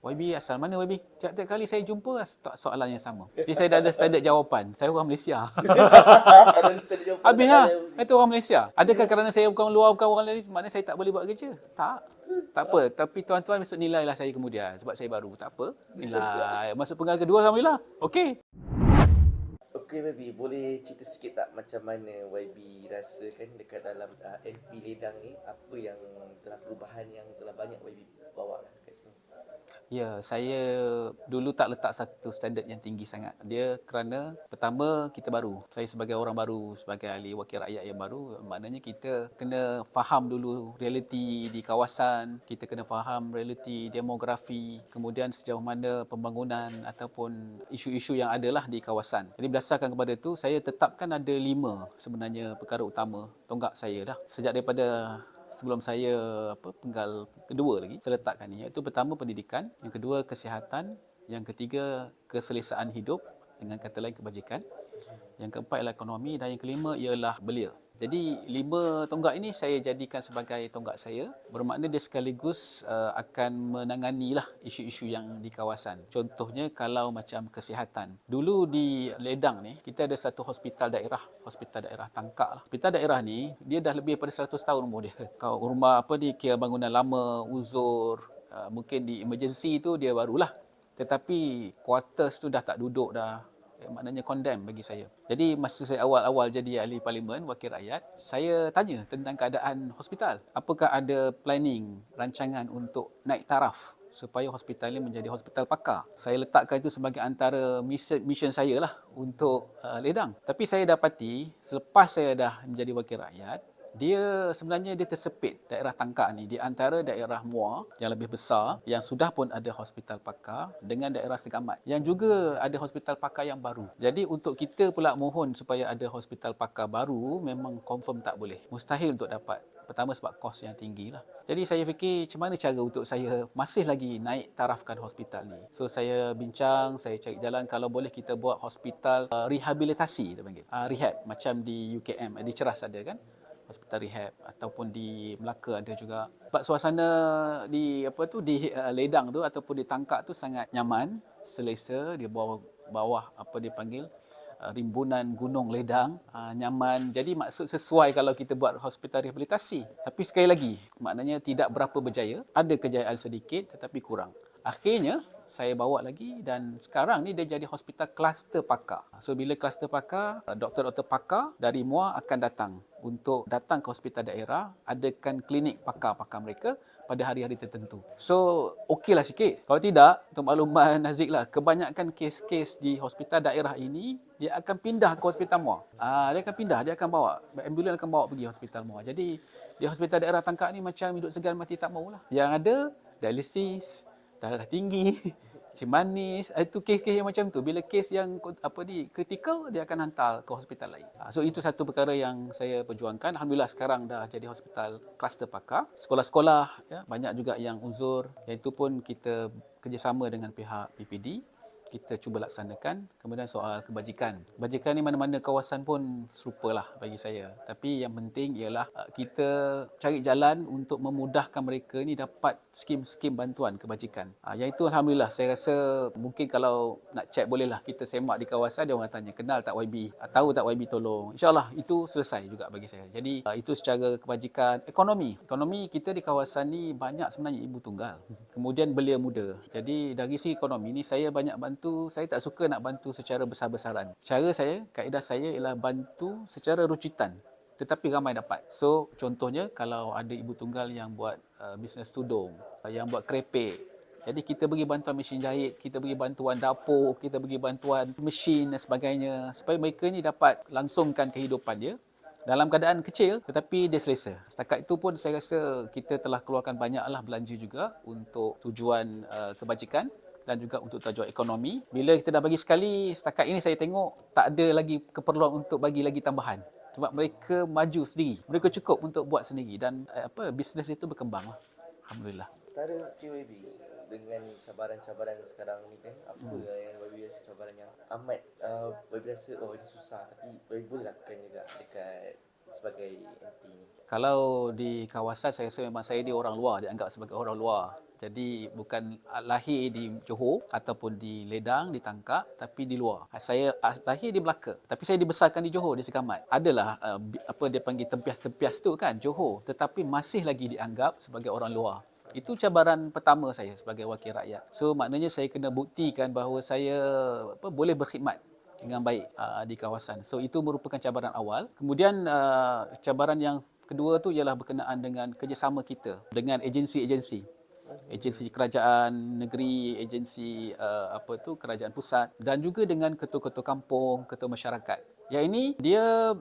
YB asal mana YB? Tiap-tiap kali saya jumpa soalan yang sama. Jadi saya dah ada standard jawapan. Saya orang Malaysia. Ada study jawapan Habis tak lah. tanya. Itu orang Malaysia. Adakah kerana saya bukan luar, bukan orang lain, maknanya saya tak boleh buat kerja? Tak. Tak apa. Tapi tuan-tuan besok nilailah saya kemudian. Sebab saya baru. Tak apa. Nilai. Masuk penggal kedua, Alhamdulillah. Okey. Okey baby, boleh cerita sikit tak macam mana YB rasakan dekat dalam MP Ledang ni, apa yang telah perubahan yang telah banyak YB bawa lah kat sini? Ya, saya dulu tak letak satu standard yang tinggi sangat. Dia kerana pertama kita baru. Saya sebagai orang baru, sebagai ahli wakil rakyat yang baru, maknanya kita kena faham dulu realiti di kawasan, kita kena faham realiti demografi, kemudian sejauh mana pembangunan ataupun isu-isu yang adalah di kawasan. Jadi berdasarkan kepada itu, saya tetapkan ada 5 sebenarnya perkara utama tonggak saya dah. Sejak daripada sebelum saya penggal kedua lagi saya letakkan ni, iaitu pertama pendidikan, yang kedua kesihatan, yang ketiga keselesaan hidup, dengan kata lain kebajikan, yang keempat ialah ekonomi, dan yang kelima ialah belia. Jadi 5 tonggak ini saya jadikan sebagai tonggak saya, bermakna dia sekaligus akan menanganilah isu-isu yang di kawasan. Contohnya kalau macam kesihatan. Dulu di Ledang ni kita ada satu hospital daerah Tangkak lah. Hospital daerah ni dia dah lebih daripada 100 tahun umur dia. Kau rumah dia kira bangunan lama, uzur, mungkin di emergency tu dia barulah. Tetapi quarters tu dah tak duduk dah. Maknanya condemn bagi saya. Jadi masa saya awal-awal jadi ahli parlimen, wakil rakyat, saya tanya tentang keadaan hospital. Apakah ada planning, rancangan untuk naik taraf supaya hospital ini menjadi hospital pakar. Saya letakkan itu sebagai antara mission saya lah untuk Ledang. Tapi saya dapati selepas saya dah menjadi wakil rakyat, dia sebenarnya dia tersepit daerah Tangkak ni di antara daerah Muar yang lebih besar yang sudah pun ada hospital pakar dengan daerah Segamat yang juga ada hospital pakar yang baru. Jadi untuk kita pula mohon supaya ada hospital pakar baru memang confirm tak boleh. Mustahil untuk dapat. Pertama sebab kos yang tinggi lah. Jadi saya fikir macam mana cara untuk saya masih lagi naik tarafkan hospital ni. So saya bincang, saya cari jalan kalau boleh kita buat hospital rehabilitasi dia panggil. Rehab macam di UKM, di Ceras ada kan? Hospital rehab ataupun di Melaka ada juga. Sebab suasana di Ledang tu ataupun di Tangkak tu sangat nyaman, selesa, di bawah dipanggil rimbunan Gunung Ledang, nyaman. Jadi maksud sesuai kalau kita buat hospital rehabilitasi. Tapi sekali lagi, maknanya tidak berapa berjaya, ada kejayaan sedikit tetapi kurang. Akhirnya saya bawa lagi dan sekarang ni dia jadi hospital kluster pakar. So bila kluster pakar, doktor-doktor pakar dari MUA akan datang ke hospital daerah, adakan klinik pakar-pakar mereka pada hari-hari tertentu. So okeylah sikit. Kalau tidak, untuk makluman Haziq lah, kebanyakan kes-kes di hospital daerah ini dia akan pindah ke hospital MUA. Dia akan pindah, dia akan bawa ambulans akan bawa pergi hospital MUA. Jadi di hospital daerah Tangkak ni macam hidup segan mati tak maulah. Yang ada dialisis, darah tinggi, cik manis, itu kes-kes yang macam tu. Bila kes yang kritikal, dia akan hantar ke hospital lain. So itu satu perkara yang saya perjuangkan. Alhamdulillah sekarang dah jadi hospital kluster pakar. Sekolah-sekolah ya, banyak juga yang uzur. Yang itu pun kita kerjasama dengan pihak PPD. Kita cuba laksanakan. Kemudian soal kebajikan. Kebajikan ni mana-mana kawasan pun serupalah bagi saya. Tapi yang penting ialah kita cari jalan untuk memudahkan mereka ni dapat skim-skim bantuan kebajikan. Yang itu Alhamdulillah saya rasa mungkin kalau nak check bolehlah kita semak di kawasan, dia orang tanya kenal tak YB, tahu tak YB tolong. InsyaAllah itu selesai juga bagi saya. Jadi itu secara kebajikan. Ekonomi kita di kawasan ni banyak sebenarnya ibu tunggal. Kemudian belia muda. Jadi dari segi ekonomi ni saya banyak bantu. Saya tak suka nak bantu secara besar-besaran. Cara saya, kaedah saya ialah bantu secara rujutan tetapi ramai dapat. So contohnya kalau ada ibu tunggal yang buat bisnes tudung, yang buat kerepek, jadi kita beri bantuan mesin jahit, kita beri bantuan dapur, kita beri bantuan mesin dan sebagainya supaya mereka ni dapat langsungkan kehidupan dia dalam keadaan kecil tetapi dia selesa. Setakat itu pun saya rasa kita telah keluarkan banyaklah belanja juga untuk tujuan kebajikan dan juga untuk tujuan ekonomi. Bila kita dah bagi sekali, setakat ini saya tengok tak ada lagi keperluan untuk bagi lagi tambahan. Sebab mereka maju sendiri. Mereka cukup untuk buat sendiri dan bisnes itu berkembang. Alhamdulillah. Antara QAB dengan cabaran-cabaran sekarang ni kan, apa yang YB rasa cabaran yang amat YB rasa ini susah tapi YB boleh lakukan juga dekat sebagai MP ni? Kalau di kawasan saya rasa memang saya dia orang luar, dianggap sebagai orang luar. Jadi bukan lahir di Johor ataupun di Ledang, di Tangkak, tapi di luar. Saya lahir di Melaka, tapi saya dibesarkan di Johor, di Segamat. Adalah apa dia panggil tempias-tempias tu kan, Johor, tetapi masih lagi dianggap sebagai orang luar. Itu cabaran pertama saya sebagai wakil rakyat. So maknanya saya kena buktikan bahawa saya boleh berkhidmat dengan baik di kawasan. So itu merupakan cabaran awal. Kemudian cabaran yang kedua tu ialah berkenaan dengan kerjasama kita dengan agensi kerajaan negeri, agensi kerajaan pusat dan juga dengan ketua-ketua kampung, ketua masyarakat. Yang ini dia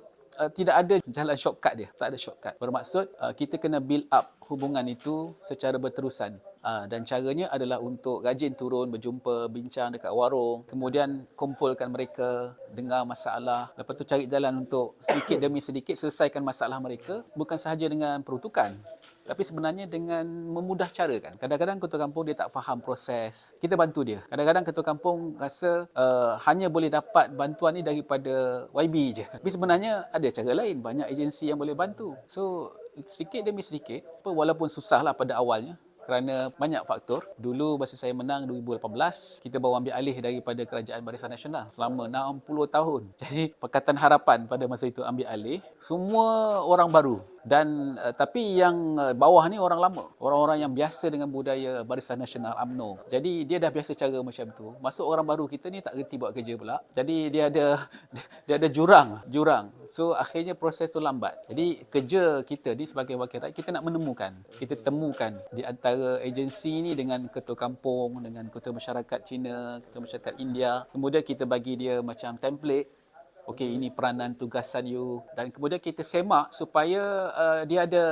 tidak ada jalan shortcut dia, tak ada shortcut. Bermaksud kita kena build up hubungan itu secara berterusan. Dan caranya adalah untuk rajin turun, berjumpa, bincang dekat warung, kemudian kumpulkan mereka, dengar masalah, lepas tu cari jalan untuk sedikit demi sedikit selesaikan masalah mereka, bukan sahaja dengan peruntukan, tapi sebenarnya dengan memudah cara kan. Kadang-kadang ketua kampung dia tak faham proses, kita bantu dia. Kadang-kadang ketua kampung rasa hanya boleh dapat bantuan ni daripada YB je. Tapi sebenarnya ada cara lain, banyak agensi yang boleh bantu. So sedikit demi sedikit, walaupun susahlah pada awalnya, kerana banyak faktor. Dulu masa saya menang 2018, kita baru ambil alih daripada Kerajaan Barisan Nasional selama 60 tahun. Jadi Pakatan Harapan pada masa itu ambil alih, semua orang baru. Dan tapi yang bawah ni orang lama, orang-orang yang biasa dengan budaya Barisan Nasional UMNO. Jadi dia dah biasa cara macam tu. Masuk orang baru kita ni tak reti buat kerja pula. Jadi dia ada jurang. So akhirnya proses tu lambat. Jadi kerja kita ni sebagai wakil rakyat, kita nak menemukan, kita temukan di antara agensi ni dengan ketua kampung, dengan ketua masyarakat Cina, ketua masyarakat India. Kemudian kita bagi dia macam template. Okey, ini peranan tugasan you, dan kemudian kita semak supaya dia ada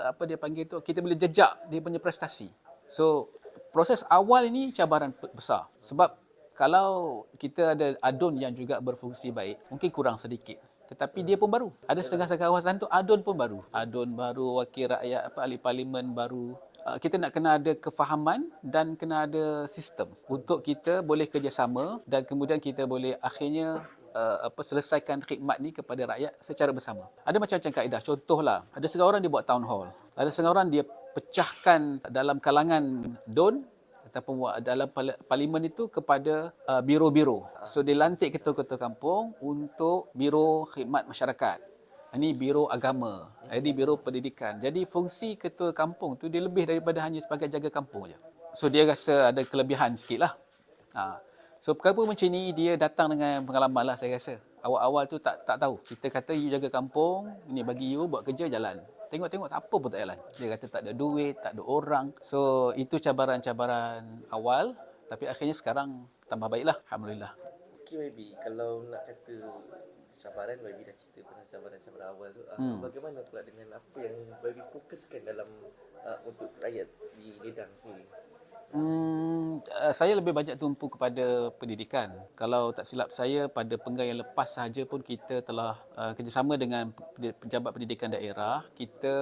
apa dia panggil tu, kita boleh jejak dia punya prestasi. So proses awal ini cabaran besar, sebab kalau kita ada adun yang juga berfungsi baik, mungkin kurang sedikit, tetapi dia pun baru. Ada setengah-setengah kawasan tu adun pun baru. Adun baru, wakil rakyat, ahli parlimen baru. Kita nak kena ada kefahaman dan kena ada sistem untuk kita boleh kerjasama dan kemudian kita boleh akhirnya selesaikan khidmat ni kepada rakyat secara bersama. Ada macam-macam kaedah. Contohlah, ada setengah orang dia buat town hall. Ada setengah orang dia pecahkan dalam kalangan DUN ataupun dalam parlimen itu kepada biro-biro. So dia lantik ketua-ketua kampung untuk biro khidmat masyarakat. Ini biro agama, ini biro pendidikan. Jadi fungsi ketua kampung tu dia lebih daripada hanya sebagai jaga kampung je. So dia rasa ada kelebihan sikit lah. So perkara macam ni dia datang dengan pengalaman lah saya rasa. Awal-awal tu tak tahu. Kita kata you jaga kampung, ni bagi you buat kerja jalan. Tengok-tengok tak apa pun tak jalan. Dia kata tak ada duit, tak ada orang. So itu cabaran-cabaran awal, tapi akhirnya sekarang tambah baiklah, alhamdulillah. Okay, maybe kalau nak kata cabaran, YB dah cerita pasal cabaran-cabaran awal tu. Bagaimana pula dengan apa yang YB fokuskan dalam untuk rakyat di Ledang sini? Saya lebih banyak tumpu kepada pendidikan. Kalau tak silap saya, pada penggal yang lepas sahaja pun kita telah kerjasama dengan pejabat pendidikan daerah. Kita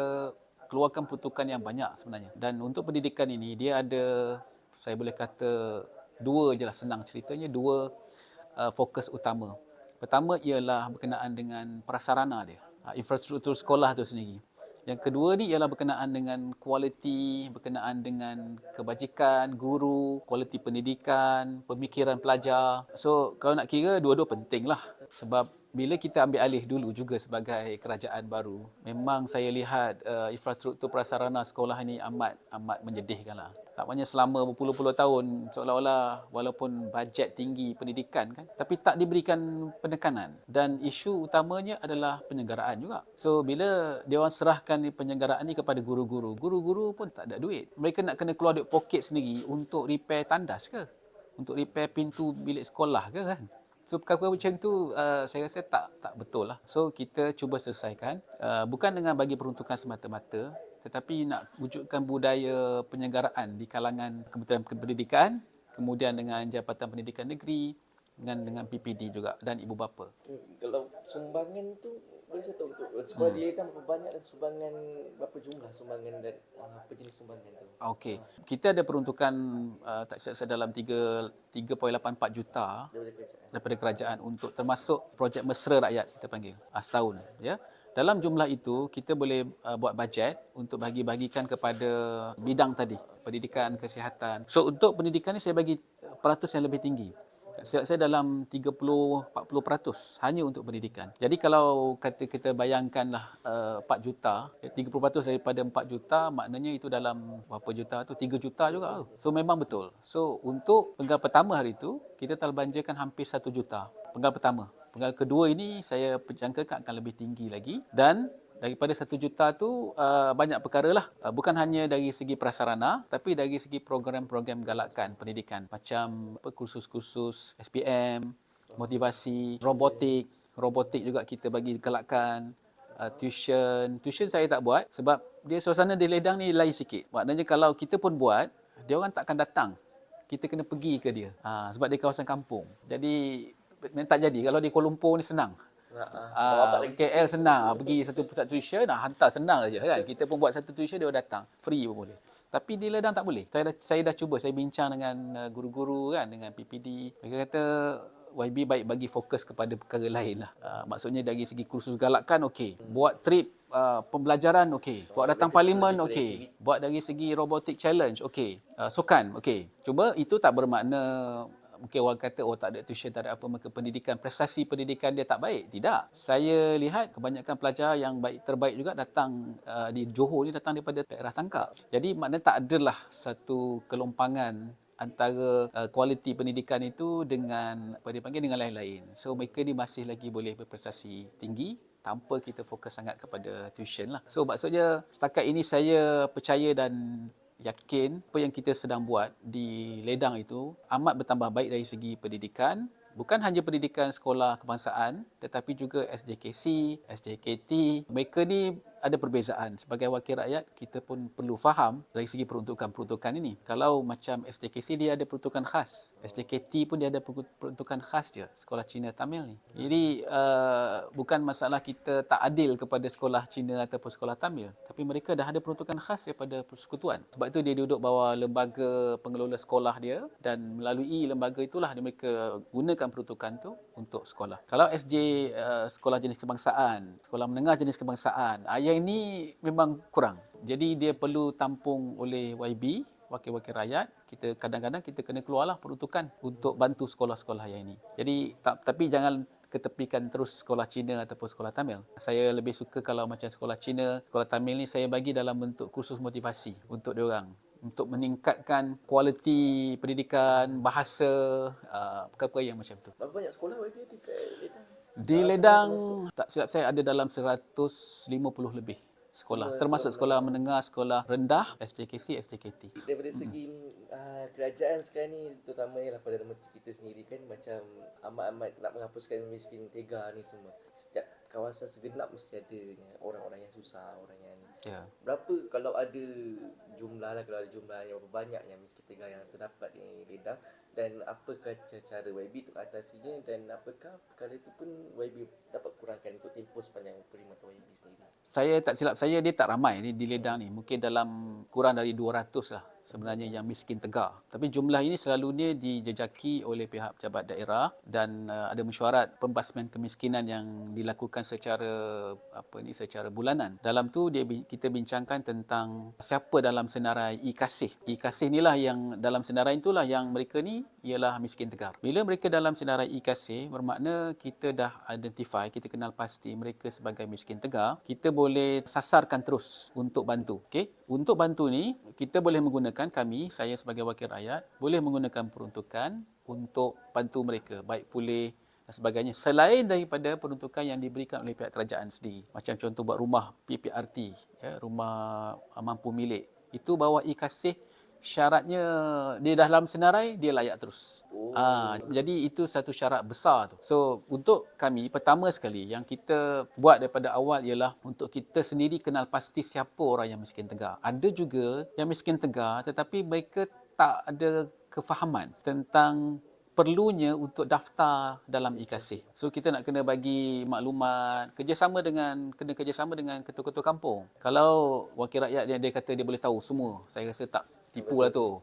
keluarkan peruntukan yang banyak sebenarnya. Dan untuk pendidikan ini, dia ada, saya boleh kata, dua je lah senang ceritanya, dua fokus utama. Pertama ialah berkenaan dengan prasarana dia, infrastruktur sekolah tu sendiri. Yang kedua ni ialah berkenaan dengan kualiti, berkenaan dengan kebajikan guru, kualiti pendidikan, pemikiran pelajar. So kalau nak kira dua-dua penting lah. Sebab bila kita ambil alih dulu juga sebagai kerajaan baru, memang saya lihat infrastruktur prasarana sekolah ni amat menyedihkan lah. Maknanya selama berpuluh-puluh tahun seolah-olah walaupun bajet tinggi pendidikan kan, tapi tak diberikan penekanan. Dan isu utamanya adalah penyelenggaraan juga. So bila dia orang serahkan penyelenggaraan ni kepada guru-guru, guru-guru pun tak ada duit. Mereka nak kena keluar duit poket sendiri untuk repair tandas ke? Untuk repair pintu bilik sekolah ke kan? So perkara macam tu saya rasa tak betul lah. So kita cuba selesaikan, bukan dengan bagi peruntukan semata-mata, tetapi nak wujudkan budaya penyelenggaraan di kalangan Kementerian Pendidikan, kemudian dengan Jabatan Pendidikan Negeri, dengan PPD juga dan ibu bapa. Kalau sumbangan tu boleh saya tahu untuk sekolah di Ledang berapa banyak dan sumbangan berapa jumlah sumbangan dan apa jenis sumbangan tu? Okey. Kita ada peruntukan tak silap saya dalam 3.84 juta daripada kerajaan untuk termasuk projek mesra rakyat kita panggil setahun ya. Dalam jumlah itu, kita boleh buat bajet untuk bagi-bagikan kepada bidang tadi, pendidikan, kesihatan. So, untuk pendidikan ni saya bagi peratus yang lebih tinggi. Silap saya dalam 30-40% hanya untuk pendidikan. Jadi kalau kata kita bayangkanlah 4 juta, 30% daripada 4 juta maknanya itu dalam berapa juta tu? 3 juta juga tu. So memang betul. So untuk penggal pertama hari itu, kita telah belanjakan hampir 1 juta. Penggal pertama. Penggal kedua ini saya jangkakan akan lebih tinggi lagi dan daripada 1 juta tu banyak perkara lah. Bukan hanya dari segi prasarana tapi dari segi program-program galakan pendidikan macam kursus-kursus SPM, motivasi, robotik juga kita bagi galakan. Tuition saya tak buat sebab dia suasana di ledang ni lain sikit. Maknanya kalau kita pun buat, dia orang tak akan datang. Kita kena pergi ke dia. Sebab dia kawasan kampung. Jadi memang tak jadi. Kalau di Kuala Lumpur ni senang. Bapak lagi KL senang, pergi satu pusat tuition, hantar senang saja kan. Kita pun buat satu tuition, dia datang, free pun boleh. Tapi di ledang tak boleh. Saya dah cuba, saya bincang dengan guru-guru kan, dengan PPD. Mereka kata YB baik bagi fokus kepada perkara lain lah. Maksudnya dari segi kursus galakan okey, buat trip pembelajaran okey, buat datang parlimen okey, buat dari segi robotic challenge okey, sukan okey. Cuma itu tak bermakna mungkin orang kata tak ada tuition, tak ada apa, maka pendidikan, prestasi pendidikan dia tak baik. Tidak. Saya lihat kebanyakan pelajar yang terbaik juga datang di Johor ni datang daripada daerah tangkap. Jadi maknanya tak adalah satu kelompangan antara kualiti pendidikan itu dengan apa dipanggil dengan lain-lain. So mereka ni masih lagi boleh berprestasi tinggi tanpa kita fokus sangat kepada tuition lah. So maksudnya setakat ini saya percaya dan yakin apa yang kita sedang buat di ledang itu amat bertambah baik dari segi pendidikan. Bukan hanya pendidikan sekolah kebangsaan tetapi juga SJKC, SJKT. Mereka ni ada perbezaan. Sebagai wakil rakyat, kita pun perlu faham dari segi peruntukan-peruntukan ini. Kalau macam SJKC, dia ada peruntukan khas. SJKT pun dia ada peruntukan khas je. Sekolah Cina Tamil ni. Jadi, bukan masalah kita tak adil kepada sekolah Cina ataupun sekolah Tamil. Tapi mereka dah ada peruntukan khas daripada persekutuan. Sebab itu dia duduk bawah lembaga pengelola sekolah dia dan melalui lembaga itulah mereka gunakan peruntukan tu untuk sekolah. Kalau SJ sekolah jenis kebangsaan, sekolah menengah jenis kebangsaan, yang ini memang kurang. Jadi dia perlu tampung oleh YB, wakil-wakil rakyat. Kita kadang-kadang kita kena keluarlah peruntukan untuk bantu sekolah-sekolah yang ini. Jadi tapi jangan ketepikan terus sekolah Cina ataupun sekolah Tamil. Saya lebih suka kalau macam sekolah Cina, sekolah Tamil ni saya bagi dalam bentuk kursus motivasi untuk diorang, untuk meningkatkan kualiti pendidikan, bahasa, perkara yang macam tu. Berapa banyak sekolah YB di Ledang? Di Ledang, tak silap saya ada dalam 150 lebih sekolah. Termasuk sekolah menengah, sekolah rendah, SJKC, SJKT. Daripada segi kerajaan sekarang ni, terutamanya lah Perdana Menteri kita sendiri kan, macam amat-amat nak menghapuskan miskin tega ni semua. Setiap kawasan segenap mesti ada orang-orang yang susah, orang yang ni. Ya. Berapa kalau ada jumlah lah, kalau ada jumlah yang berapa banyak yang miskin tega yang terdapat di Ledang, dan apakah cara YB untuk atasinya, dan apakah perkara itu pun YB dapat kurangkan untuk tempoh sepanjang perkhidmatan YB sendiri? Saya tak silap saya, dia tak ramai ni di Ledang ni. Mungkin dalam kurang dari 200 lah sebenarnya yang miskin tegar. Tapi jumlah ini selalunya dijejaki oleh pihak pejabat daerah dan ada mesyuarat pembasmian kemiskinan yang dilakukan secara secara bulanan. Dalam tu kita bincangkan tentang siapa dalam senarai e-Kasih. E-Kasih inilah yang dalam senarai itulah yang mereka ni ialah miskin tegar. Bila mereka dalam senarai e-Kasih, bermakna kita dah identify, kita kenal pasti mereka sebagai miskin tegar, kita boleh sasarkan terus untuk bantu. Okey? Untuk bantu ni, kita boleh menggunakan, saya sebagai wakil rakyat, boleh menggunakan peruntukan untuk bantu mereka, baik pulih dan sebagainya. Selain daripada peruntukan yang diberikan oleh pihak kerajaan sendiri. Macam contoh buat rumah PPRT, rumah mampu milik. Itu bawah e-Kasih, syaratnya dia dalam senarai, dia layak terus. Jadi itu satu syarat besar tu. So untuk kami, pertama sekali yang kita buat daripada awal ialah untuk kita sendiri kenal pasti siapa orang yang miskin tegar. Ada juga yang miskin tegar tetapi mereka tak ada kefahaman tentang perlunya untuk daftar dalam e-Kasih. So kita nak kena bagi maklumat, kena kerjasama dengan ketua-ketua kampung. Kalau wakil rakyat dia kata dia boleh tahu semua, saya rasa tak tipu lah tu.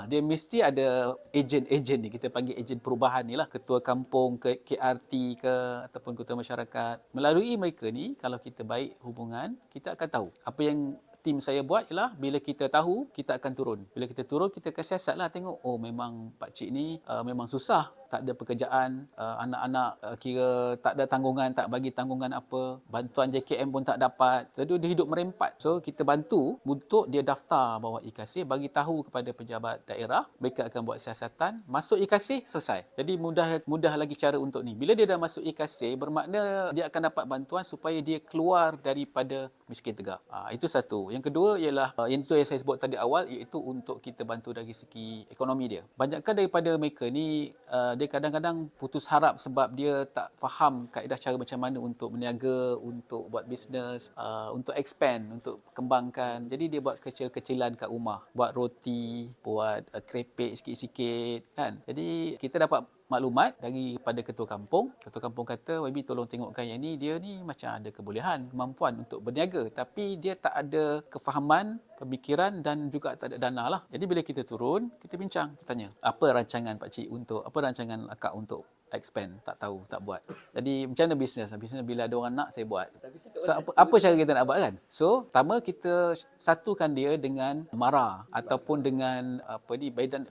Dia mesti ada ejen-ejen ni, kita panggil ejen perubahan ni lah, ketua kampung ke KRT ke ataupun ketua masyarakat. Melalui mereka ni, kalau kita baik hubungan, kita akan tahu apa yang tim saya buat ialah bila kita tahu, kita akan turun. Bila kita turun, kita akan siasat lah, tengok, oh memang pakcik ni memang susah, tak ada pekerjaan, anak-anak kira tak ada tanggungan, tak bagi tanggungan apa, bantuan JKM pun tak dapat, jadi dia hidup merempat. So kita bantu untuk dia daftar bawah IKASI, bagi tahu kepada pejabat daerah, mereka akan buat siasatan, masuk IKASI, selesai. Jadi mudah lagi cara untuk ni. Bila dia dah masuk IKASI, bermakna dia akan dapat bantuan supaya dia keluar daripada miskin tegak. Itu satu. Yang kedua ialah yang itu yang saya sebut tadi awal, iaitu untuk kita bantu dari segi ekonomi dia. Banyakkan daripada mereka ni dia kadang-kadang putus harap sebab dia tak faham kaedah cara macam mana untuk berniaga, untuk buat bisnes, untuk expand, untuk kembangkan. Jadi dia buat kecil-kecilan kat rumah, buat roti, buat kerepek sikit-sikit kan. Jadi kita dapat maklumat daripada ketua kampung. Ketua kampung kata, YB tolong tengokkan yang ni, dia ni macam ada kebolehan, kemampuan untuk berniaga, tapi dia tak ada kefahaman, pemikiran dan juga tak ada dana lah. Jadi bila kita turun, kita bincang, kita tanya, apa rancangan pakcik untuk, apa rancangan akak untuk expand? Tak tahu, tak buat. Jadi macam mana bisnes? Bisnes bila ada orang nak, saya buat. So, apa cara kita nak buat kan? So, pertama kita satukan dia dengan MARA ataupun dengan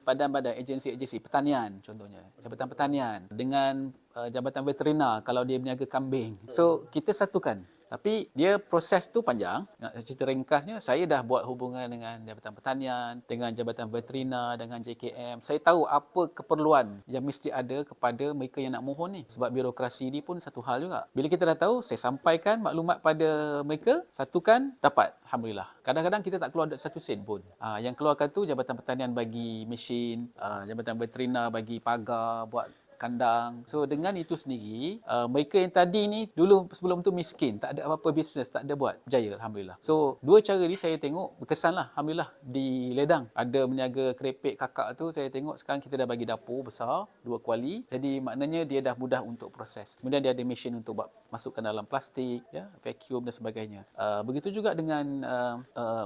badan-badan agensi-agensi pertanian contohnya. Jabatan Pertanian dengan Jabatan Veterina kalau dia berniaga kambing. So, kita satukan. Tapi dia proses tu panjang. Nak cerita ringkasnya, saya dah buat hubungan dengan Jabatan Pertanian, dengan Jabatan Veterina, dengan JKM. Saya tahu apa keperluan yang mesti ada kepada mereka yang nak mohon ni. Sebab birokrasi ni pun satu hal juga. Bila kita dah tahu, saya sampaikan maklumat pada mereka, satukan, dapat. Alhamdulillah. Kadang-kadang kita tak keluar satu sen pun. Yang keluarkan tu Jabatan Pertanian bagi mesin, Jabatan Veterina bagi pagar, buat kandang. So dengan itu sendiri, mereka yang tadi ni dulu sebelum tu miskin, tak ada apa-apa bisnes, tak ada buat, berjaya Alhamdulillah. So dua cara ni saya tengok berkesan lah Alhamdulillah. Di Ledang ada berniaga kerepek kakak tu, saya tengok sekarang kita dah bagi dapur besar, 2 kuali, jadi maknanya dia dah mudah untuk proses. Kemudian dia ada mesin untuk buat masukkan dalam plastik, ya, vacuum dan sebagainya. Begitu juga dengan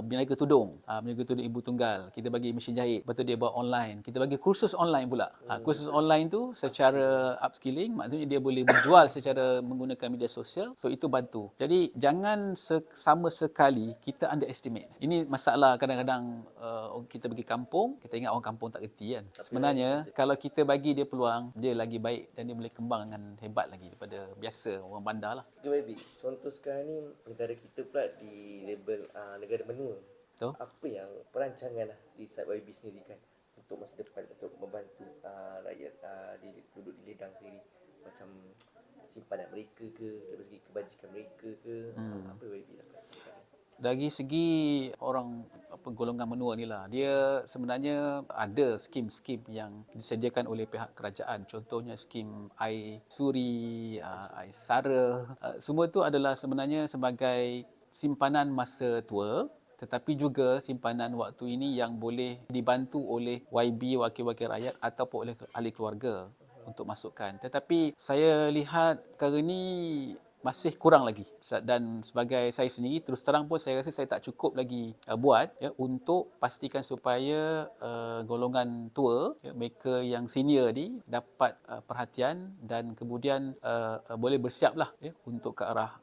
berniaga tudung, berniaga tudung ibu tunggal, kita bagi mesin jahit, lepas tu dia buat online, kita bagi kursus online pula. Kursus online tu secara upskilling, maksudnya dia boleh berjual secara menggunakan media sosial. So itu bantu. Jadi jangan sama sekali kita underestimate. Ini masalah kadang-kadang kita pergi kampung, kita ingat orang kampung tak reti kan. Sebenarnya kalau kita bagi dia peluang, dia lagi baik dan dia boleh kembang dengan hebat lagi daripada biasa orang bandar lah. Okay, baby. Contoh sekarang ni negara kita pula di label negara benua. Betul? Apa yang perancangan di side YB sendiri kan untuk masa depan, untuk membantu rakyat duduk di ledang sendiri, macam simpanan mereka ke, dari segi kebajikan mereka ke, apa YB dapat sebenarnya? Dari segi orang golongan menua ni lah, dia sebenarnya ada skim-skim yang disediakan oleh pihak kerajaan. Contohnya skim air suri, air sara. Semua tu adalah sebenarnya sebagai simpanan masa tua, tetapi juga simpanan waktu ini yang boleh dibantu oleh YB, wakil-wakil rakyat ataupun oleh ahli keluarga untuk masukkan. Tetapi saya lihat perkara ni masih kurang lagi, dan sebagai saya sendiri terus terang pun saya rasa saya tak cukup lagi buat ya, untuk pastikan supaya golongan tua ya, mereka yang senior ni dapat perhatian dan kemudian boleh bersiaplah ya, untuk ke arah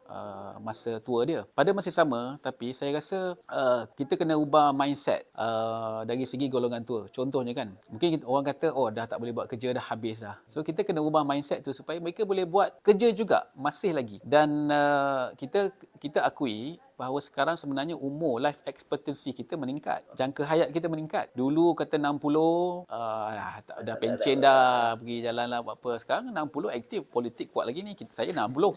masa tua dia. Pada masa sama, tapi saya rasa kita kena ubah mindset dari segi golongan tua. Contohnya kan, mungkin orang kata oh dah tak boleh buat kerja, dah habis dah. So kita kena ubah mindset tu supaya mereka boleh buat kerja juga masih lagi. Dan kita akui bahawa sekarang sebenarnya umur life expectancy kita meningkat. Jangka hayat kita meningkat. Dulu kata 60, dah pencen dah, pergi jalan lah apa. Sekarang 60 aktif, politik kuat lagi ni. Saya 60.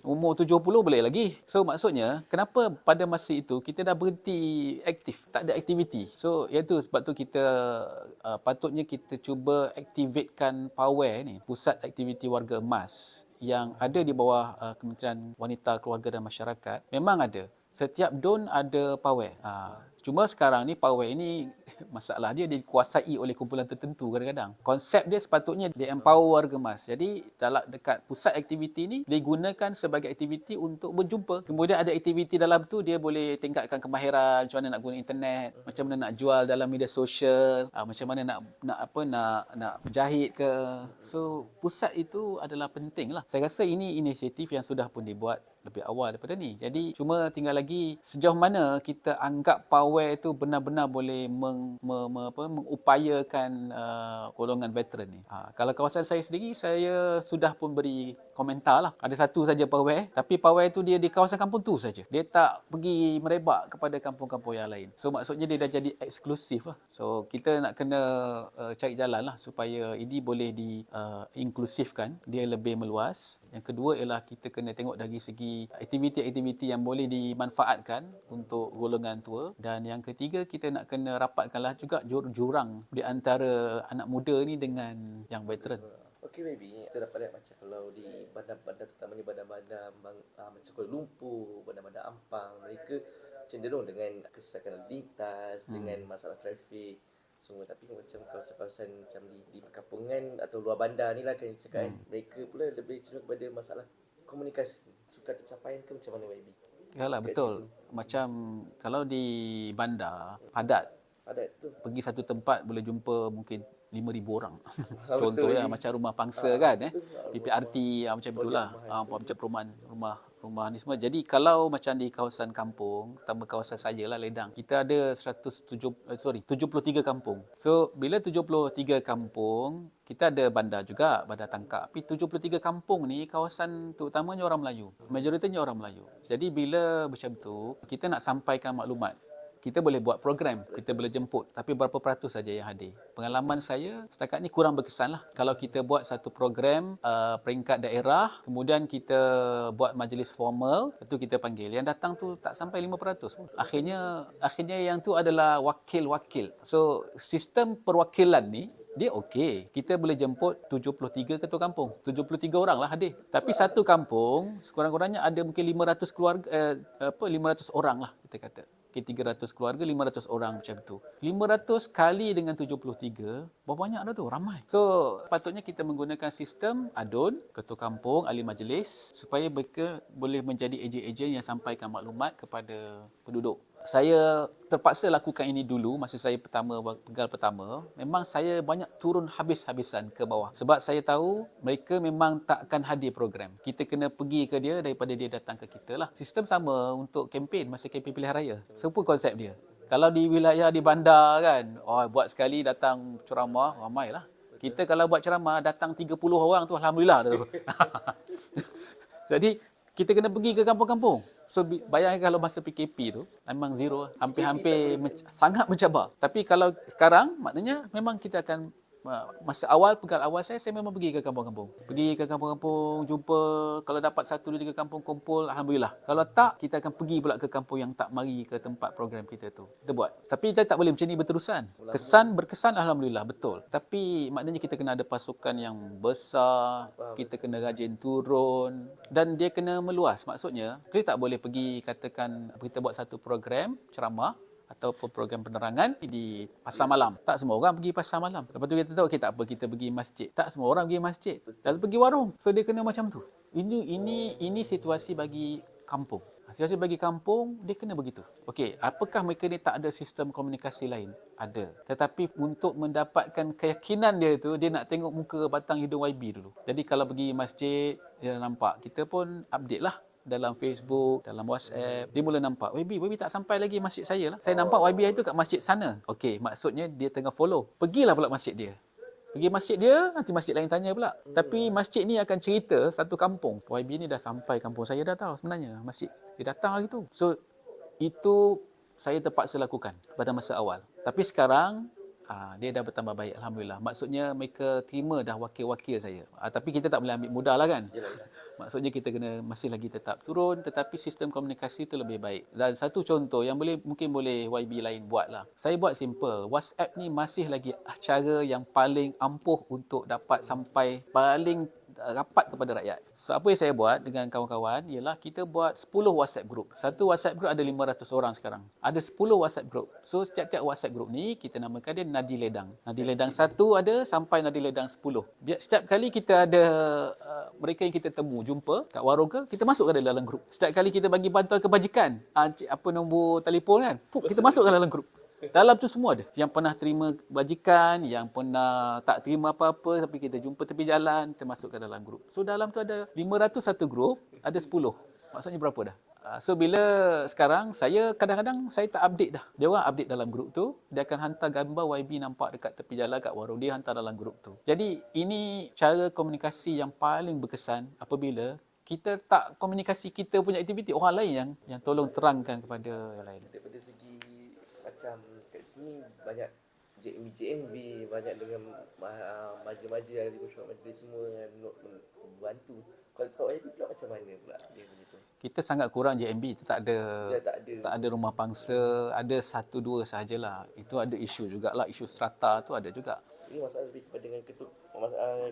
Umur 70 boleh lagi. So maksudnya, kenapa pada masa itu kita dah berhenti aktif, tak ada aktiviti. So iaitu sebab tu kita patutnya kita cuba aktivekan PAWARE ni, Pusat Aktiviti Warga Emas, yang ada di bawah Kementerian Wanita, Keluarga dan Masyarakat. Memang ada. Setiap DUN ada PAWARE. Cuma sekarang ni pawai ni masalah dia dikuasai oleh kumpulan tertentu kadang-kadang. Konsep dia sepatutnya dia empower warga emas. Jadi dalam dekat pusat aktiviti ni digunakan sebagai aktiviti untuk berjumpa. Kemudian ada aktiviti dalam tu dia boleh tingkatkan kemahiran macam mana nak guna internet, macam mana nak jual dalam media sosial, macam mana nak berjahit ke. So pusat itu adalah penting lah. Saya rasa ini inisiatif yang sudah pun dibuat lebih awal daripada ni. Jadi cuma tinggal lagi sejauh mana kita anggap pawai itu benar-benar boleh mengupayakan golongan veteran ni. Kalau kawasan saya sendiri, saya sudah pun beri komentar lah. Ada satu saja pawai, tapi pawai itu dia di kawasan kampung tu saja. Dia tak pergi merebak kepada kampung-kampung yang lain. So maksudnya dia dah jadi eksklusif lah. So kita nak kena cari jalan lah supaya ini boleh inklusifkan, dia lebih meluas. Yang kedua ialah kita kena tengok dari segi aktiviti-aktiviti yang boleh dimanfaatkan untuk golongan tua. Dan yang ketiga, kita nak kena rapatkanlah juga jurang di antara anak muda ni dengan yang veteran. Okey baby, kita dapat lihat macam kalau di bandar-bandar, terutamanya bandar-bandar macam Kuala Lumpur, bandar-bandar Ampang, mereka cenderung dengan kesesakan lalu lintas, dengan masalah trafik semua. Tapi macam kawasan-kawasan macam di perkampungan atau luar bandar ni lah kan cakap kan, mereka pula lebih cenderung kepada masalah komunikasi, sukar tercapai ke macam mana YB? Yalah, betul. Macam kalau di bandar padat, tu pergi satu tempat boleh jumpa mungkin 5,000 orang. Betul, Contohnya Baby. macam rumah pangsa kan, betul. PPRT macam itulah. Projek Macam rumah ni semua. Jadi kalau macam di kawasan kampung, terutama kawasan saya lah Ledang, kita ada 73 kampung. So bila 73 kampung, kita ada bandar juga, bandar tangkap. Tapi 73 kampung ni kawasan terutamanya orang Melayu. Majoritinya orang Melayu. Jadi bila macam tu, kita nak sampaikan maklumat. Kita boleh buat program, kita boleh jemput, tapi berapa peratus saja yang hadir. Pengalaman saya setakat ni kurang berkesan lah. Kalau kita buat satu program peringkat daerah, kemudian kita buat majlis formal, itu kita panggil. Yang datang tu tak sampai 5% pun. Akhirnya yang tu adalah wakil-wakil. So sistem perwakilan ni dia okey. Kita boleh jemput 73 ketua kampung. 73 orang lah hadir. Tapi satu kampung, sekurang-kurangnya ada mungkin 500 keluarga, 500 orang lah kita kata. 300 keluarga, 500 orang macam tu. 500 kali dengan 73, berapa banyak dah tu? Ramai. So, patutnya kita menggunakan sistem adun, ketua kampung, ahli majlis, supaya mereka boleh menjadi ejen-ejen yang sampaikan maklumat kepada penduduk. Saya terpaksa lakukan ini dulu masa saya pegal pertama. Memang saya banyak turun habis-habisan ke bawah. Sebab saya tahu mereka memang tak akan hadir program. Kita kena pergi ke dia daripada dia datang ke kita lah. Sistem sama untuk kempen, masa kempen pilihan raya. Semua konsep dia. Kalau di wilayah di bandar kan, buat sekali datang ceramah, ramai lah. Kita kalau buat ceramah, datang 30 orang tu Alhamdulillah dah tu. Jadi, kita kena pergi ke kampung-kampung. So bayangkan kalau masa PKP tu memang zero, hampir-hampir sangat mencabar. Tapi kalau sekarang maknanya memang kita akan masa awal, pegal awal saya memang pergi ke kampung-kampung. Pergi ke kampung-kampung, jumpa, kalau dapat 1, 2, 3 kampung kumpul, Alhamdulillah. Kalau tak, kita akan pergi pula ke kampung yang tak mari ke tempat program kita tu. Kita buat. Tapi kita tak boleh macam ni berterusan. Berkesan, Alhamdulillah, betul. Tapi maknanya kita kena ada pasukan yang besar, kita kena rajin turun dan dia kena meluas. Maksudnya, kita tak boleh pergi katakan kita buat satu program ceramah ataupun program penerangan di pasar malam. Tak semua orang pergi pasar malam. Lepas tu kita tahu, tak apa, kita pergi masjid. Tak semua orang pergi masjid. Lalu pergi warung. So dia kena macam tu. Ini situasi bagi kampung. Situasi bagi kampung, dia kena begitu. Okey, apakah mereka ni tak ada sistem komunikasi lain? Ada. Tetapi untuk mendapatkan keyakinan dia tu, dia nak tengok muka batang hidung YB dulu. Jadi kalau pergi masjid, dia nampak. Kita pun update lah dalam Facebook, dalam WhatsApp, dia mula nampak, YB tak sampai lagi masjid saya lah. Saya nampak YB itu kat masjid sana. Okey, maksudnya dia tengah follow. Pergilah pula masjid dia. Pergi masjid dia, nanti masjid lain tanya pula. Tapi masjid ni akan cerita satu kampung. YB ni dah sampai kampung saya dah tahu sebenarnya. Masjid, dia datang hari tu. So, itu saya terpaksa lakukan pada masa awal. Tapi sekarang, dia dah bertambah baik, Alhamdulillah. Maksudnya mereka terima dah wakil-wakil saya. Tapi kita tak boleh ambil mudah lah kan. Maksudnya kita kena masih lagi tetap turun, tetapi sistem komunikasi itu lebih baik. Dan satu contoh yang mungkin boleh YB lain buat lah. Saya buat simple. WhatsApp ni masih lagi cara yang paling ampuh untuk dapat sampai paling rapat kepada rakyat. So, apa yang saya buat dengan kawan-kawan ialah kita buat 10 WhatsApp group. Satu WhatsApp group ada 500 orang sekarang. Ada 10 WhatsApp group. So, setiap-tiap WhatsApp group ni kita namakan dia Nadi Ledang. Nadi Ledang 1 ada sampai Nadi Ledang 10. Setiap kali kita ada mereka yang kita temu, jumpa kat warung ke, kita masuk ke dalam grup. Setiap kali kita bagi bantuan kebajikan, apa nombor telefon kan, kita masuk ke dalam grup. Dalam tu semua ada. Yang pernah terima bajikan, yang pernah tak terima apa-apa, tapi kita jumpa tepi jalan, kita masuk ke dalam grup. So dalam tu ada 501 grup, ada 10. Maksudnya berapa dah? So bila sekarang, saya kadang-kadang saya tak update dah. Dia orang update dalam grup tu, dia akan hantar gambar YB nampak dekat tepi jalan kat warung, dia hantar dalam grup tu. Jadi ini cara komunikasi yang paling berkesan apabila kita tak komunikasi kita punya aktiviti, orang lain yang tolong terangkan kepada yang lain. Daripada segi macam kat sini banyak JMB banyak dengan majlis-majlis ahli mesyuarat majlis semua yang membantu. Kalau kat YB pula macam mana pula dia begitu? Kita sangat kurang JMB, kita tak ada rumah pangsa, ada 1-2 sahajalah. Itu ada isu jugalah, isu strata tu ada juga. Ini masalah lebih kepada dengan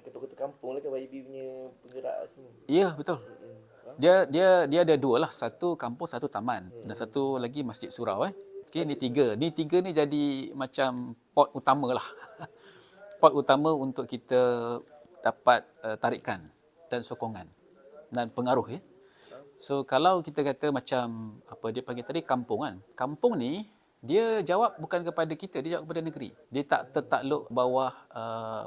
ketua-ketua kampung lah kan YB punya penggerak sini. Ya, betul. Dia ada 2 lah, satu kampung, satu taman, dan satu lagi Masjid Surau. Okey, ni 3. Ni 3 ni jadi macam pot utama lah. Pot utama untuk kita dapat tarikan dan sokongan dan pengaruh ya. So kalau kita kata macam apa dia panggil tadi kampung kan. Kampung ni dia jawab bukan kepada kita, dia jawab kepada negeri. Dia tak tertakluk bawah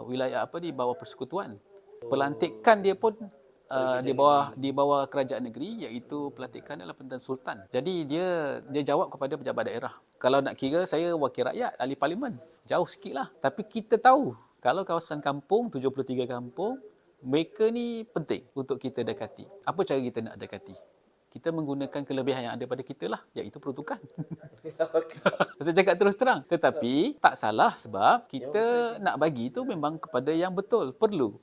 wilayah bawah persekutuan. Pelantikan dia pun di bawah kerajaan negeri, iaitu pelantikan adalah Perdana Sultan. Jadi dia jawab kepada pejabat daerah. Kalau nak kira, saya wakil rakyat, ahli parlimen. Jauh sikit lah. Tapi kita tahu kalau kawasan kampung, 73 kampung, mereka ni penting untuk kita dekati. Apa cara kita nak dekati? Kita menggunakan kelebihan yang ada pada kita lah, iaitu peruntukan. Saya cakap terus terang. Tetapi tak salah sebab kita nak bagi tu memang kepada yang betul, perlu.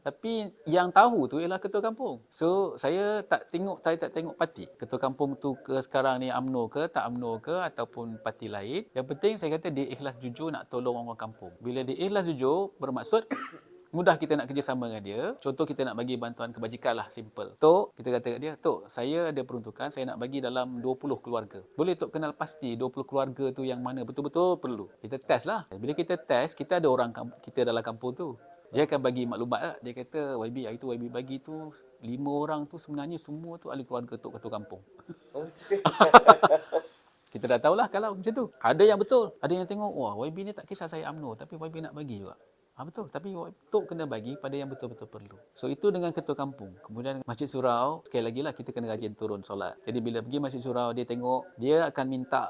Tapi yang tahu tu ialah ketua kampung. So saya tak tengok parti. Ketua kampung tu ke sekarang ni UMNO ke, tak UMNO ke, ataupun parti lain. Yang penting saya kata dia ikhlas jujur nak tolong orang kampung. Bila dia ikhlas jujur, bermaksud mudah kita nak kerjasama dengan dia. Contoh kita nak bagi bantuan kebajikan lah, simple. Tok, kita kata kat dia, Tok, saya ada peruntukan, saya nak bagi dalam 20 keluarga. Boleh Tok kenal pasti 20 keluarga tu yang mana betul-betul perlu. Kita test lah. Bila kita test, kita ada orang kita dalam kampung tu. Dia akan bagi maklumat lah. Dia kata, YB, hari tu YB bagi tu, 5 orang tu sebenarnya semua tu ahli keluarga Tok ketua kampung. Kita dah tahulah kalau macam tu. Ada yang betul. Ada yang tengok, wah YB ni tak kisah saya UMNO, tapi YB nak bagi juga. Betul, tapi Tok kena bagi pada yang betul-betul perlu. So itu dengan ketua kampung. Kemudian Masjid Surau, sekali lagi lah kita kena rajin turun solat. Jadi bila pergi Masjid Surau, dia tengok, dia akan minta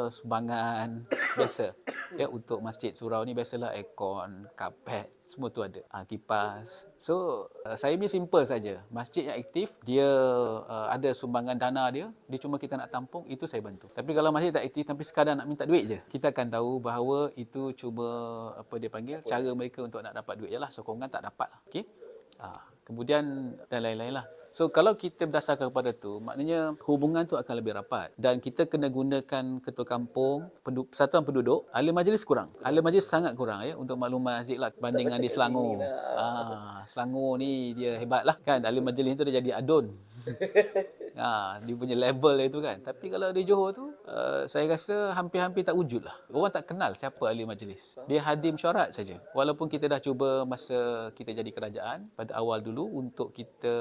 sumbangan biasa. Ya, untuk Masjid Surau ni biasalah aircon, kapet, semua tu ada. Kipas. So saya punya simple saja. Masjid yang aktif, dia ada sumbangan dana dia cuma kita nak tampung, itu saya bantu. Tapi kalau masjid tak aktif tapi sekadar nak minta duit je, kita akan tahu bahawa itu cuma cara mereka untuk nak dapat duit je lah. Sokongan tak dapat lah. Okey. Kemudian dan lain-lain lah. So kalau kita berdasarkan kepada tu, maknanya hubungan tu akan lebih rapat. Dan kita kena gunakan ketua kampung, persatuan penduduk. Ahli majlis kurang. Ahli majlis sangat kurang ya. Untuk maklumat Aziz lah, bandingan di Selangor. Selangor ni dia hebat lah kan. Ahli majlis tu dia jadi adun. Dia punya level itu kan. Tapi kalau di Johor tu, saya rasa hampir-hampir tak wujud lah. Orang tak kenal siapa ahli majlis. Dia hadim syarat saja. Walaupun kita dah cuba masa kita jadi kerajaan pada awal dulu untuk kita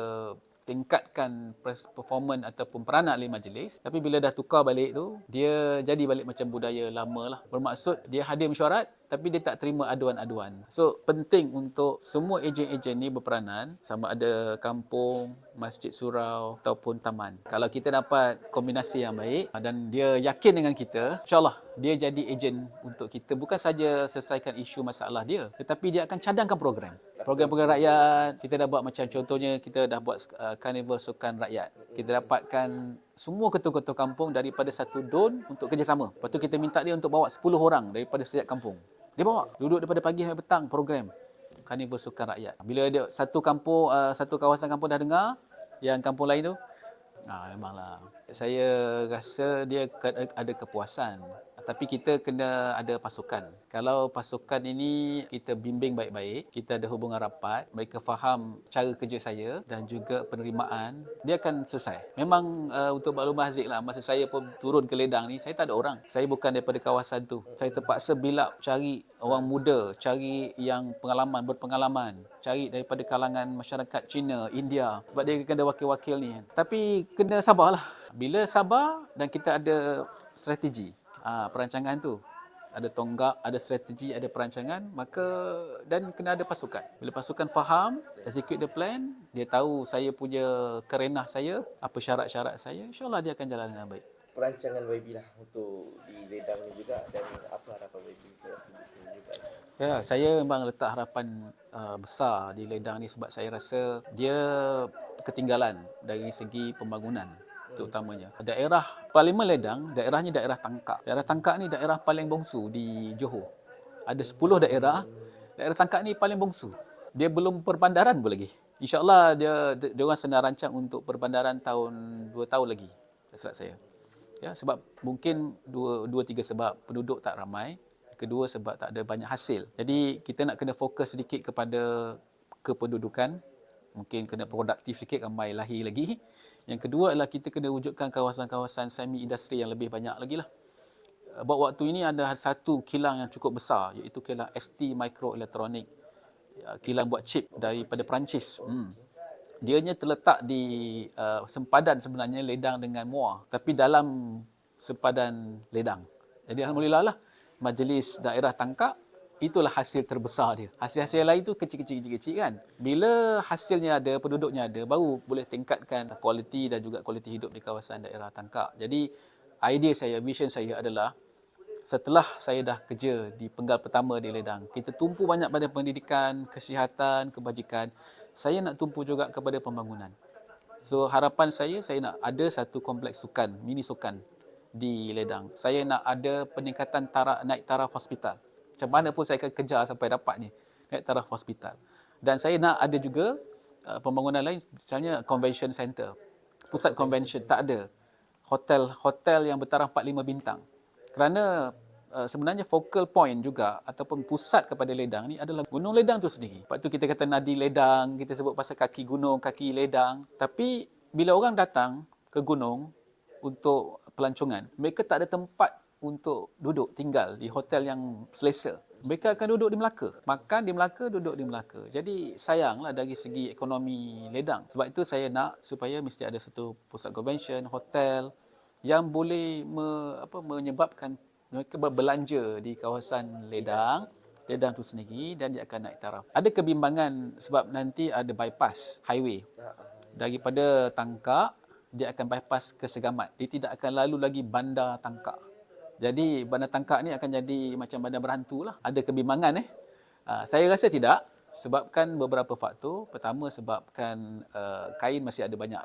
tingkatkan performance ataupun peranan ahli majlis, tapi bila dah tukar balik tu, dia jadi balik macam budaya lama lah. Bermaksud dia hadir mesyuarat tapi dia tak terima aduan-aduan. So penting untuk semua ejen-ejen ni berperanan, sama ada kampung, masjid surau ataupun taman. Kalau kita dapat kombinasi yang baik dan dia yakin dengan kita, insyaAllah dia jadi ejen untuk kita. Bukan saja selesaikan isu masalah dia, tetapi dia akan cadangkan program-program rakyat. Kita dah buat macam contohnya, kita dah buat karnival sukan rakyat. Kita dapatkan semua ketua-ketua kampung daripada satu don untuk kerjasama. Lepas tu kita minta dia untuk bawa 10 orang daripada setiap kampung. Dia bawa, duduk daripada pagi sampai petang program karnival sukan rakyat. Bila dia satu kampung, satu kawasan kampung dah dengar, yang kampung lain tu, memanglah saya rasa dia ada kepuasan Tapi kita kena ada pasukan. Kalau pasukan ini kita bimbing baik-baik, kita ada hubungan rapat, mereka faham cara kerja saya dan juga penerimaan, dia akan selesai. Memang untuk maklumah Haziq lah, masa saya pun turun ke ledang ni, saya tak ada orang. Saya bukan daripada kawasan tu. Saya terpaksa bilap cari orang muda, cari yang berpengalaman, cari daripada kalangan masyarakat Cina, India, sebab dia kena ada wakil-wakil ni. Tapi kena sabarlah. Bila sabar dan kita ada strategi, perancangan tu ada tonggak, ada strategi, ada perancangan, maka dan kena ada pasukan. Bila pasukan faham, execute the plan, dia tahu saya punya kerenah saya, apa syarat-syarat saya, insyaAllah dia akan jalan dengan baik. Perancangan YB lah untuk di ledang ni juga, dan apa harapan YB untuk bisnes ni juga. Ya, saya memang letak harapan besar di ledang ni sebab saya rasa dia ketinggalan dari segi pembangunan terutamanya. Daerah Parlimen Ledang, daerahnya daerah Tangkak. Daerah Tangkak ni daerah paling bongsu di Johor. Ada 10 daerah, daerah Tangkak ni paling bongsu. Dia belum perbandaran pun lagi. InsyaAllah dia orang sedang rancang untuk perbandaran tahun 2 tahun lagi. Hasrat saya. Ya, sebab mungkin dua tiga sebab penduduk tak ramai, kedua sebab tak ada banyak hasil. Jadi kita nak kena fokus sedikit kepada kependudukan, mungkin kena produktif sikit, ramai lahir lagi. Yang kedua adalah kita kena wujudkan kawasan-kawasan semi industri yang lebih banyak lagi lah. Buat waktu ini ada satu kilang yang cukup besar, iaitu kilang ST Microelectronic, kilang buat chip daripada Perancis. Dianya terletak di sempadan sebenarnya Ledang dengan Muar, tapi dalam sempadan Ledang. Jadi alhamdulillah lah, Majlis Daerah Tangkak itulah hasil terbesar dia. Hasil-hasil lain tu kecil-kecil kan. Bila hasilnya ada, penduduknya ada, baru boleh tingkatkan kualiti dan juga kualiti hidup di kawasan daerah Tangkak. Jadi idea saya, vision saya adalah setelah saya dah kerja di penggal pertama di Ledang, kita tumpu banyak pada pendidikan, kesihatan, kebajikan. Saya nak tumpu juga kepada pembangunan. So harapan saya nak ada satu kompleks sukan, mini sukan di Ledang. Saya nak ada peningkatan naik taraf hospital. Macam mana pun saya akan kejar sampai dapat ni, naik taraf hospital. Dan saya nak ada juga pembangunan lain, misalnya convention center. Pusat convention tak ada. Hotel yang bertaraf 4-5 bintang. Kerana sebenarnya focal point juga ataupun pusat kepada Ledang ni adalah Gunung Ledang tu sendiri. Lepas tu kita kata Nadi Ledang, kita sebut pasal kaki gunung, kaki Ledang. Tapi bila orang datang ke gunung untuk pelancongan, mereka tak ada tempat untuk duduk, tinggal di hotel yang selesa. Mereka akan duduk di Melaka. Makan di Melaka, duduk di Melaka. Jadi sayanglah dari segi ekonomi Ledang. Sebab itu saya nak supaya mesti ada satu pusat convention, hotel yang boleh menyebabkan mereka berbelanja di kawasan Ledang tu sendiri, dan dia akan naik taraf. Ada kebimbangan sebab nanti ada bypass highway. Daripada Tangkak, dia akan bypass ke Segamat. Dia tidak akan lalu lagi bandar Tangkak. Jadi bandar Tangkak ni akan jadi macam bandar berhantu lah. Ada kebimbangan saya rasa tidak. Sebabkan beberapa faktor. Pertama sebabkan kain masih ada banyak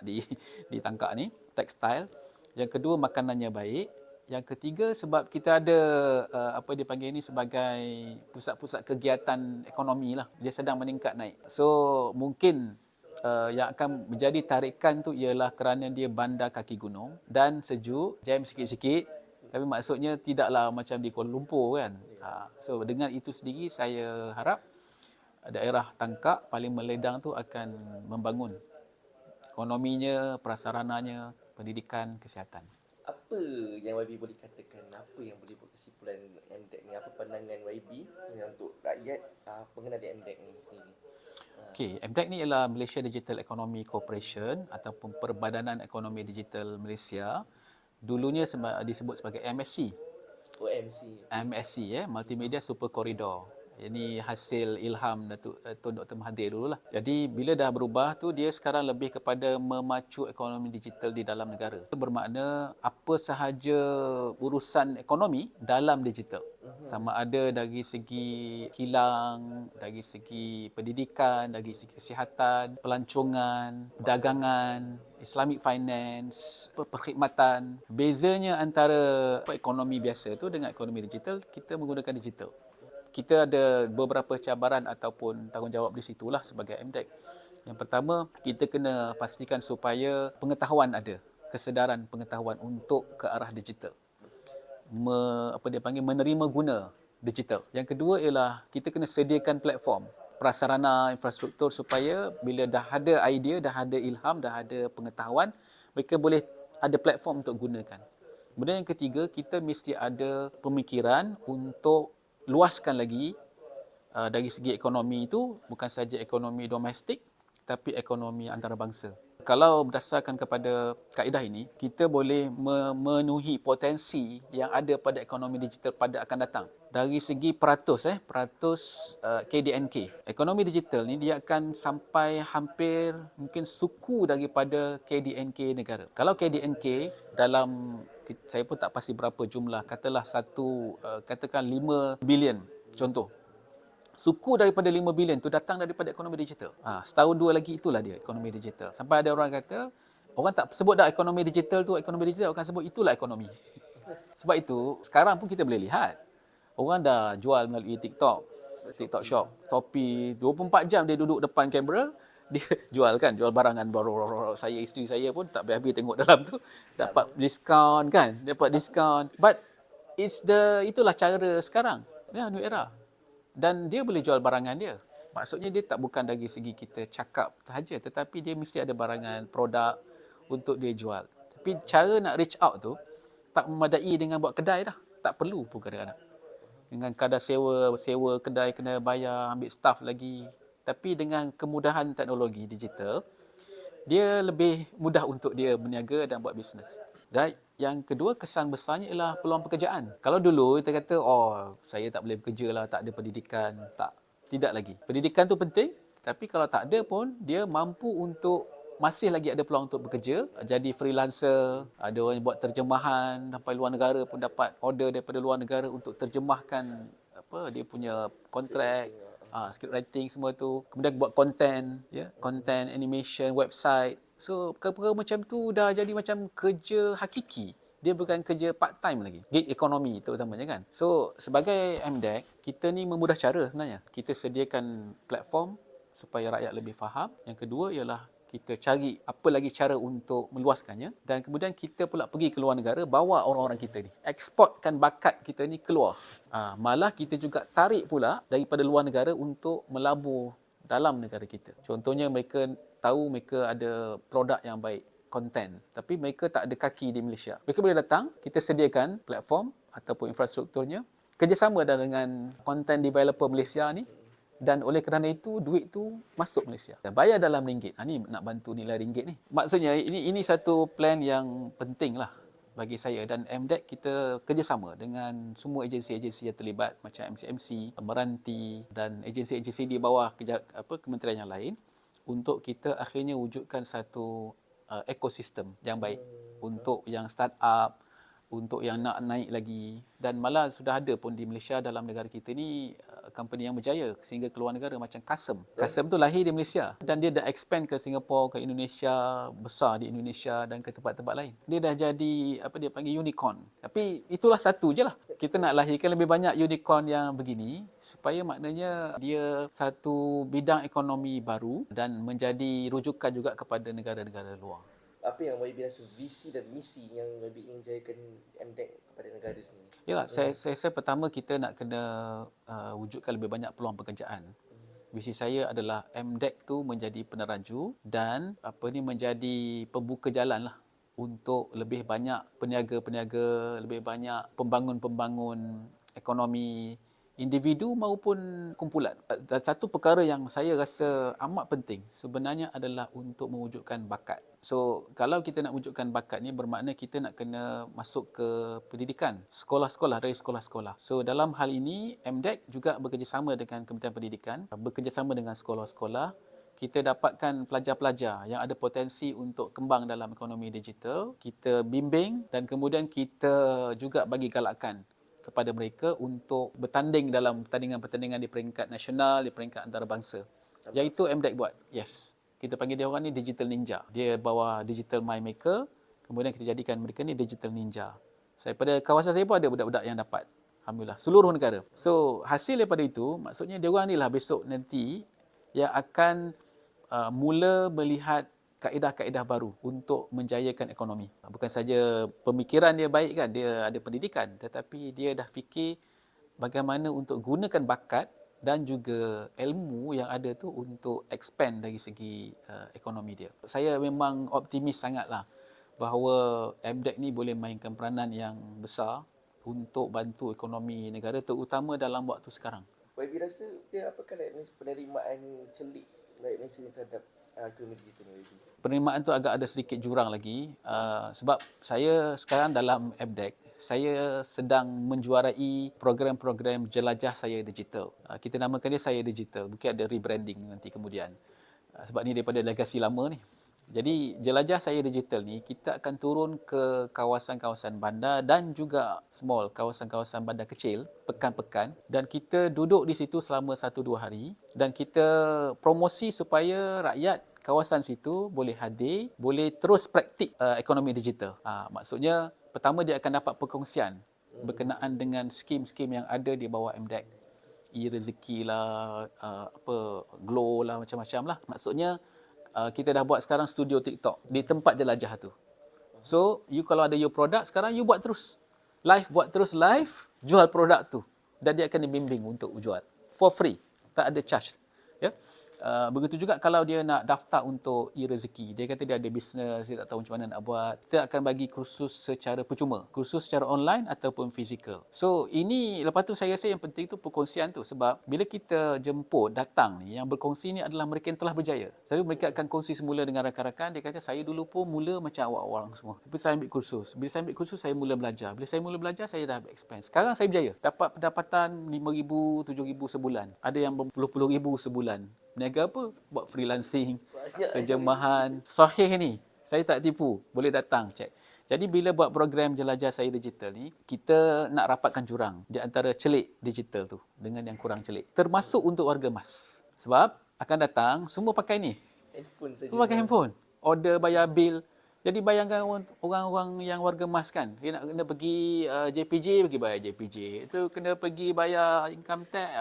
di Tangkak ni, tekstil. Yang kedua makanannya baik. Yang ketiga sebab kita ada apa dipanggil ni sebagai pusat-pusat kegiatan ekonomi lah. Dia sedang meningkat naik. So mungkin yang akan menjadi tarikan tu ialah kerana dia bandar kaki gunung dan sejuk, jam sikit-sikit. Tapi maksudnya tidaklah macam di Kuala Lumpur kan. So dengan itu sendiri saya harap daerah Tangkak, Parlimen Ledang tu akan membangun ekonominya, prasarananya, pendidikan, kesihatan. Apa yang YB boleh katakan, apa yang boleh buat kesimpulan MDEC ni, apa pandangan YB untuk rakyat mengenai MDEC ni sendiri? Okey, MDEC ni ialah Malaysia Digital Economy Corporation ataupun Perbadanan Ekonomi Digital Malaysia. Dulunya disebut sebagai MSC. MSC Multimedia Super Corridor. Ini hasil ilham Tun Dr. Mahathir dululah. Jadi bila dah berubah tu, dia sekarang lebih kepada memacu ekonomi digital di dalam negara. Itu bermakna apa sahaja urusan ekonomi dalam digital. Sama ada dari segi kilang, dari segi pendidikan, dari segi kesihatan, pelancongan, perdagangan, Islamic finance, perkhidmatan. Bezanya antara ekonomi biasa tu dengan ekonomi digital, kita menggunakan digital. Kita ada beberapa cabaran ataupun tanggungjawab di situlah sebagai MDEC. Yang pertama, kita kena pastikan supaya pengetahuan ada, kesedaran pengetahuan untuk ke arah digital. menerima guna digital. Yang kedua ialah kita kena sediakan platform, prasarana, infrastruktur supaya bila dah ada idea, dah ada ilham, dah ada pengetahuan, mereka boleh ada platform untuk gunakan. Kemudian yang ketiga, kita mesti ada pemikiran untuk luaskan lagi dari segi ekonomi itu, bukan saja ekonomi domestik tapi ekonomi antarabangsa. Kalau berdasarkan kepada kaedah ini, kita boleh memenuhi potensi yang ada pada ekonomi digital pada akan datang. Dari segi peratus KDNK. Ekonomi digital ni dia akan sampai hampir mungkin suku daripada KDNK negara. Kalau KDNK dalam, saya pun tak pasti berapa jumlah, katalah katakan 5 bilion contoh. Suku daripada 5 bilion tu datang daripada ekonomi digital. Setahun dua lagi itulah dia ekonomi digital. Sampai ada orang kata, orang tak sebut dah ekonomi digital, orang sebut itulah ekonomi. Sebab itu, sekarang pun kita boleh lihat. Orang dah jual melalui TikTok Shop, topi 24 jam dia duduk depan kamera, dia jual barangan baru. Saya, isteri saya pun tak habis-habis tengok dalam tu. Dapat diskaun kan, But itulah cara sekarang. Ya, new era. Dan dia boleh jual barangan dia. Maksudnya dia bukan dari segi kita cakap sahaja, tetapi dia mesti ada barangan, produk untuk dia jual. Tapi cara nak reach out tu tak memadai dengan buat kedai dah. Tak perlu pun kadang-kadang. Dengan kadar sewa kedai kena bayar, ambil staff lagi. Tapi dengan kemudahan teknologi digital, dia lebih mudah untuk dia berniaga dan buat bisnes. Dan yang kedua, kesan besarnya ialah peluang pekerjaan. Kalau dulu kita kata, saya tak boleh bekerja lah, tak ada pendidikan. Tidak lagi. Pendidikan tu penting, tapi kalau tak ada pun, dia mampu untuk masih lagi ada peluang untuk bekerja, jadi freelancer, ada orang buat terjemahan sampai luar negara pun dapat order daripada luar negara untuk terjemahkan dia punya kontrak, script writing semua tu. Kemudian buat content, content, animation, website. So perkara macam tu dah jadi macam kerja hakiki. Dia bukan kerja part time lagi. Gig ekonomi terutamanya kan. So sebagai MDEC, kita ni memudah cara sebenarnya. Kita sediakan platform supaya rakyat lebih faham. Yang kedua ialah kita cari apa lagi cara untuk meluaskannya, dan kemudian kita pula pergi ke luar negara, bawa orang-orang kita ni, eksportkan bakat kita ni keluar. Malah kita juga tarik pula daripada luar negara untuk melabur dalam negara kita. Contohnya mereka tahu mereka ada produk yang baik, konten, tapi mereka tak ada kaki di Malaysia. Mereka boleh datang, kita sediakan platform ataupun infrastrukturnya, kerjasama dengan content developer Malaysia ni, dan oleh kerana itu duit tu masuk Malaysia dan bayar dalam ringgit. Ni nak bantu nilai ringgit ni. Maksudnya ini satu plan yang penting lah bagi saya, dan MDEC kita kerjasama dengan semua agensi-agensi yang terlibat macam MCMC, Meranti dan agensi-agensi di bawah kementerian yang lain untuk kita akhirnya wujudkan satu ekosistem yang baik untuk yang startup, untuk yang nak naik lagi, dan malah sudah ada pun di Malaysia, dalam negara kita ni company yang berjaya sehingga keluar negara macam Kasem. Kasem tu lahir di Malaysia dan dia dah expand ke Singapura, ke Indonesia, besar di Indonesia dan ke tempat-tempat lain. Dia dah jadi dia panggil unicorn. Tapi itulah satu je lah. Kita nak lahirkan lebih banyak unicorn yang begini supaya maknanya dia satu bidang ekonomi baru dan menjadi rujukan juga kepada negara-negara luar. Apa yang YB rasa visi dan misi yang YB ingin jayakan MDEC kepada negara sendiri? Yalah, saya pertama kita nak kena wujudkan lebih banyak peluang pekerjaan. Visi saya adalah MDEC tu menjadi peneraju dan menjadi pembuka jalan lah untuk lebih banyak peniaga-peniaga, lebih banyak pembangun-pembangun ekonomi individu maupun kumpulan. Dan satu perkara yang saya rasa amat penting sebenarnya adalah untuk mewujudkan bakat. So, kalau kita nak wujudkan bakat ni bermakna kita nak kena masuk ke pendidikan, sekolah-sekolah, dari sekolah-sekolah. So, dalam hal ini MDEC juga bekerjasama dengan Kementerian Pendidikan, bekerjasama dengan sekolah-sekolah. Kita dapatkan pelajar-pelajar yang ada potensi untuk kembang dalam ekonomi digital, kita bimbing dan kemudian kita juga bagi galakan kepada mereka untuk bertanding dalam pertandingan-pertandingan di peringkat nasional, di peringkat antarabangsa. Iaitu MDEC buat. Yes. Kita panggil dia orang ni Digital Ninja. Dia bawa Digital Mind Maker, kemudian kita jadikan mereka ni Digital Ninja. Pada kawasan saya pun ada budak-budak yang dapat. Alhamdulillah. Seluruh negara. So, hasil daripada itu, maksudnya dia orang ni lah besok nanti yang akan mula melihat kaedah-kaedah baru untuk menjayakan ekonomi. Bukan saja pemikiran dia baik kan, dia ada pendidikan, tetapi dia dah fikir bagaimana untuk gunakan bakat dan juga ilmu yang ada tu untuk expand dari segi ekonomi dia. Saya memang optimis sangatlah bahawa MDEC ni boleh mainkan peranan yang besar untuk bantu ekonomi negara, terutama dalam waktu sekarang. YB rasa dia apakah penerimaan celik rakyat Malaysia terhadap ekonomi digital ni YB? Penerimaan tu agak ada sedikit jurang lagi sebab saya sekarang dalam MDEC, saya sedang menjuarai program-program jelajah saya digital. Kita namakan dia Saya Digital, mungkin ada rebranding nanti kemudian. Sebab ni daripada legasi lama ni. Jadi jelajah Saya Digital ni kita akan turun ke kawasan-kawasan bandar dan juga small, kawasan-kawasan bandar kecil, pekan-pekan, dan kita duduk di situ selama 1-2 hari dan kita promosi supaya rakyat kawasan situ boleh hadir, boleh terus praktik ekonomi digital. Maksudnya pertama dia akan dapat perkongsian berkenaan dengan skim-skim yang ada di bawah MDEC. E-rezeki lah, Glow lah, macam-macam lah. Maksudnya kita dah buat sekarang studio TikTok di tempat jelajah tu. So, you kalau ada your produk sekarang, you buat terus. Buat terus live, jual produk tu. Dan dia akan dibimbing untuk jual. For free. Tak ada charge. Ya? Begitu juga kalau dia nak daftar untuk e-rezeki. Dia kata dia ada bisnes, dia tak tahu macam mana nak buat. Kita akan bagi kursus secara percuma. Kursus secara online ataupun fizikal. So, ini lepas tu saya rasa yang penting tu perkongsian tu. Sebab bila kita jemput, datang ni, yang berkongsi ni adalah mereka yang telah berjaya. Selalu mereka akan kongsi semula dengan rakan-rakan. Dia kata, saya dulu pun mula macam awak-awak semua. Tapi saya ambil kursus. Bila saya ambil kursus, saya mula belajar. Bila saya mula belajar, saya dah expense. Sekarang saya berjaya. Dapat pendapatan 5,000, 7,000 sebulan. Ada yang berpuluh-puluh ribu sebulan. Niaga apa? Buat freelancing, terjemahan. Sahih ni. Saya tak tipu. Boleh datang cek. Jadi bila buat program jelajah Saya Digital ni, kita nak rapatkan jurang di antara celik digital tu dengan yang kurang celik. Termasuk untuk warga emas. Sebab akan datang, semua pakai ni. Handphone saja. Semua pakai handphone. Order, bayar bil. Jadi bayangkan orang-orang yang warga emas kan, dia nak kena pergi JPJ, pergi bayar JPJ. Itu kena pergi bayar income tax,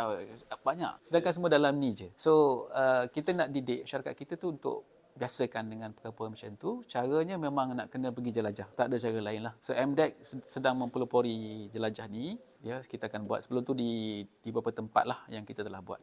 banyak. Sedangkan semua dalam ni je. So, kita nak didik masyarakat kita tu untuk biasakan dengan perkara macam tu. Caranya memang nak kena pergi jelajah. Tak ada cara lain lah. So, MDEC sedang mempelopori jelajah ni. Ya, kita akan buat sebelum tu di beberapa tempat lah yang kita telah buat.